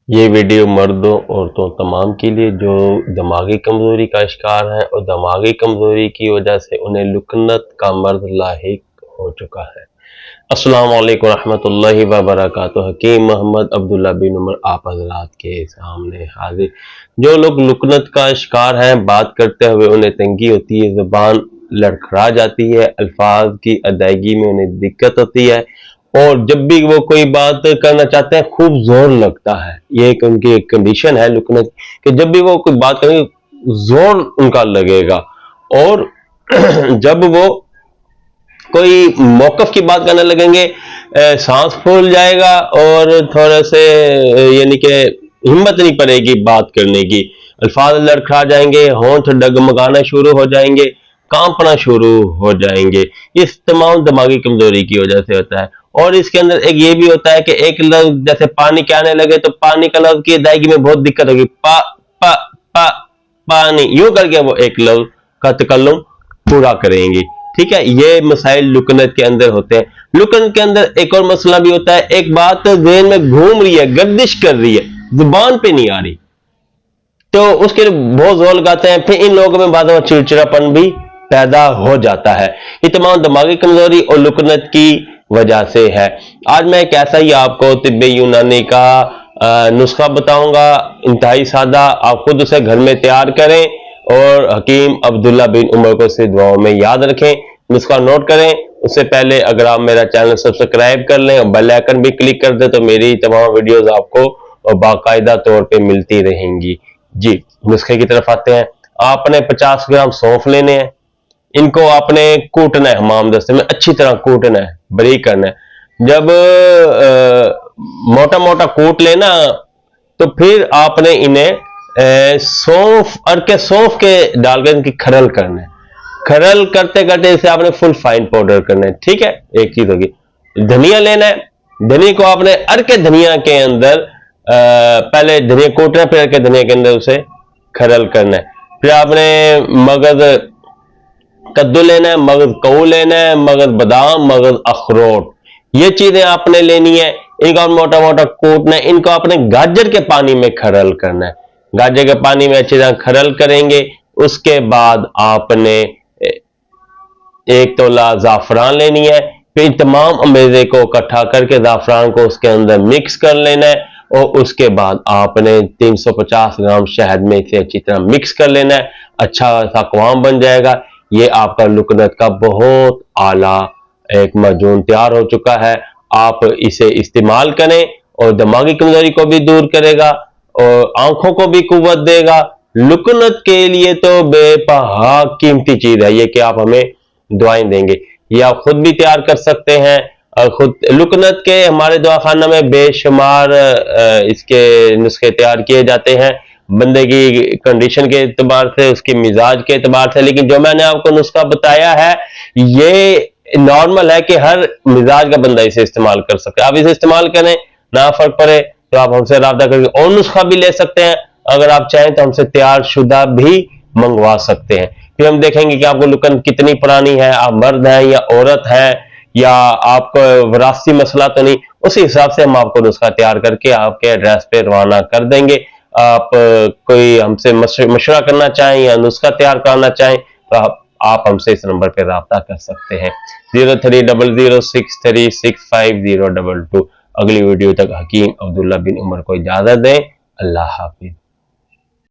یہ ویڈیو مردوں عورتوں تمام کے لیے جو دماغی کمزوری کا شکار ہیں اور دماغی کمزوری کی وجہ سے انہیں لکنت کا مرض لاحق ہو چکا ہے۔ السلام علیکم ورحمۃ اللہ وبرکاتہ۔ حکیم محمد عبداللہ بن عمر آپ حضرات کے سامنے حاضر۔ جو لوگ لکنت کا شکار ہیں، بات کرتے ہوئے انہیں تنگی ہوتی ہے، زبان لڑکھڑا جاتی ہے، الفاظ کی ادائیگی میں انہیں دقت ہوتی ہے، اور جب بھی وہ کوئی بات کرنا چاہتے ہیں خوب زور لگتا ہے۔ یہ ایک ان کی ایک کنڈیشن ہے لکنت، کہ جب بھی وہ کوئی بات کریں گے زور ان کا لگے گا، اور جب وہ کوئی موقف کی بات کرنے لگیں گے سانس پھول جائے گا، اور تھوڑے سے یعنی کہ ہمت نہیں پڑے گی بات کرنے کی، الفاظ لڑکھڑا جائیں گے، ہونٹ ڈگمگانا شروع ہو جائیں گے، کانپنا شروع ہو جائیں گے۔ اس تمام دماغی کمزوری کی وجہ سے ہوتا ہے۔ اور اس کے اندر ایک یہ بھی ہوتا ہے کہ ایک لفظ جیسے پانی کے آنے لگے تو پانی کا لفظ کی ادائیگی میں بہت دقت ہوگی، پا پا پا پانی، یوں کر کے وہ ایک لفظ کا تکلم پورا کریں گی۔ ٹھیک ہے، یہ مسائل لکنت کے اندر ہوتے ہیں۔ لکنت کے اندر ایک اور مسئلہ بھی ہوتا ہے، ایک بات ذہن میں گھوم رہی ہے، گردش کر رہی ہے، زبان پہ نہیں آ رہی، تو اس کے لیے بہت زور لگاتے ہیں، پھر ان لوگوں میں بعض چڑچڑاپن بھی پیدا ہو جاتا ہے۔ یہ تمام دماغی کمزوری اور لکنت کی وجہ سے ہے۔ آج میں ایک ایسا ہی آپ کو طب یونانی کا نسخہ بتاؤں گا، انتہائی سادہ، آپ خود اسے گھر میں تیار کریں اور حکیم عبداللہ بن عمر کو اسے دعاؤں میں یاد رکھیں۔ نسخہ نوٹ کریں، اس سے پہلے اگر آپ میرا چینل سبسکرائب کر لیں اور بیل آئیکن بھی کلک کر دیں تو میری تمام ویڈیوز آپ کو باقاعدہ طور پہ ملتی رہیں گی۔ جی، نسخے کی طرف آتے ہیں۔ آپ نے 50 گرام سونف لینے ہیں، ان کو آپ نے کوٹنا ہے، حمام دستے میں اچھی طرح کوٹنا ہے، بریک کرنا ہے۔ جب موٹا موٹا کوٹ لینا تو پھر آپ نے انہیں سونف سونف کے ڈال کر ان کی کھرل کرنا ہے، کھرل کرتے کرتے اسے آپ نے فل فائن پاؤڈر کرنا ہے۔ ٹھیک ہے، ایک چیز ہوگی۔ دھنیا لینا ہے، دھنیا کو آپ نے ارکے دھنیا کے اندر پہلے دھنیا کوٹنا، پھر ارکے دھنیا کے اندر اسے کھرل کرنا ہے۔ پھر آپ نے مغز کدو لینا ہے، مغز کؤ لینا ہے، مغز بادام، مغز اخروٹ، یہ چیزیں آپ نے لینی ہے۔ ان کو موٹا موٹا کوٹنا ہے، ان کو آپ نے گاجر کے پانی میں کھرل کرنا ہے، گاجر کے پانی میں اچھی طرح کھرل کریں گے۔ اس کے بعد آپ نے 1 تولہ زعفران لینی ہے، پھر تمام میوے کو اکٹھا کر کے زعفران کو اس کے اندر مکس کر لینا ہے، اور اس کے بعد آپ نے 350 گرام شہد میں اسے اچھی طرح مکس کر لینا ہے، اچھا سا قوام بن جائے گا۔ یہ آپ کا لکنت کا بہت اعلیٰ ایک معجون تیار ہو چکا ہے۔ آپ اسے استعمال کریں اور دماغی کمزوری کو بھی دور کرے گا اور آنکھوں کو بھی قوت دے گا۔ لکنت کے لیے تو بے پہا قیمتی چیز ہے یہ کہ آپ ہمیں دعائیں دیں گے، یہ آپ خود بھی تیار کر سکتے ہیں۔ خود لکنت کے ہمارے دواخانہ میں بے شمار اس کے نسخے تیار کیے جاتے ہیں، بندے کی کنڈیشن کے اعتبار سے، اس کے مزاج کے اعتبار سے، لیکن جو میں نے آپ کو نسخہ بتایا ہے یہ نارمل ہے کہ ہر مزاج کا بندہ اسے استعمال کر سکتے ہیں۔ آپ اسے استعمال کریں، نہ فرق پڑے تو آپ ہم سے رابطہ کر کے اور نسخہ بھی لے سکتے ہیں، اگر آپ چاہیں تو ہم سے تیار شدہ بھی منگوا سکتے ہیں۔ پھر ہم دیکھیں گے کہ آپ کو لکنت کتنی پرانی ہے، آپ مرد ہیں یا عورت ہیں، یا آپ کو وراثتی مسئلہ تو نہیں، اسی حساب سے ہم آپ کو نسخہ تیار کر کے آپ کے ایڈریس پہ روانہ کر دیں گے۔ آپ کوئی ہم سے مشورہ کرنا چاہیں یا نسخہ تیار کرنا چاہیں تو آپ ہم سے اس نمبر پہ رابطہ کر سکتے ہیں، 0300636502۔ اگلی ویڈیو تک حکیم عبداللہ بن عمر کو اجازت دیں۔ اللہ حافظ۔